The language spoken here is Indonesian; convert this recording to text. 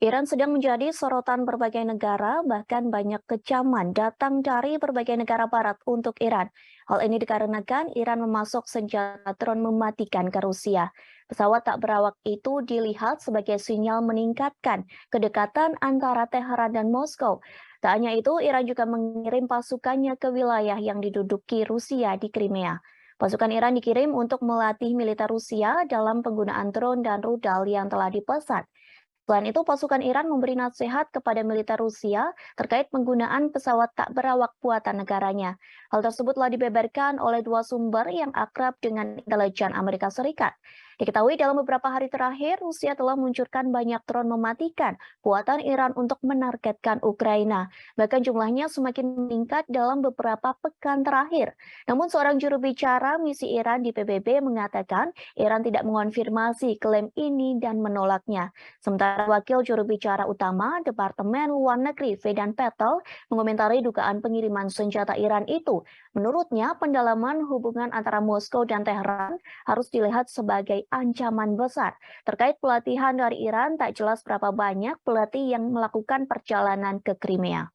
Iran sedang menjadi sorotan berbagai negara, bahkan banyak kecaman datang dari berbagai negara barat untuk Iran. Hal ini dikarenakan Iran memasok senjata drone mematikan ke Rusia. Pesawat tak berawak itu dilihat sebagai sinyal meningkatkan kedekatan antara Teheran dan Moskow. Tak hanya itu, Iran juga mengirim pasukannya ke wilayah yang diduduki Rusia di Crimea. Pasukan Iran dikirim untuk melatih militer Rusia dalam penggunaan drone dan rudal yang telah dipesan. Selain itu, pasukan Iran memberi nasihat kepada militer Rusia terkait penggunaan pesawat tak berawak buatan negaranya. Hal tersebut telah dibeberkan oleh dua sumber yang akrab dengan intelijen Amerika Serikat. Diketahui dalam beberapa hari terakhir, Rusia telah meluncurkan banyak drone mematikan buatan Iran untuk menargetkan Ukraina. Bahkan jumlahnya semakin meningkat dalam beberapa pekan terakhir. Namun seorang juru bicara misi Iran di PBB mengatakan Iran tidak mengonfirmasi klaim ini dan menolaknya. Sementara Wakil Juru Bicara Utama Departemen Luar Negeri Vedan Patel mengomentari dugaan pengiriman senjata Iran itu. Menurutnya, pendalaman hubungan antara Moskow dan Teheran harus dilihat sebagai ancaman besar. Terkait pelatihan dari Iran, tak jelas berapa banyak pelatih yang melakukan perjalanan ke Crimea.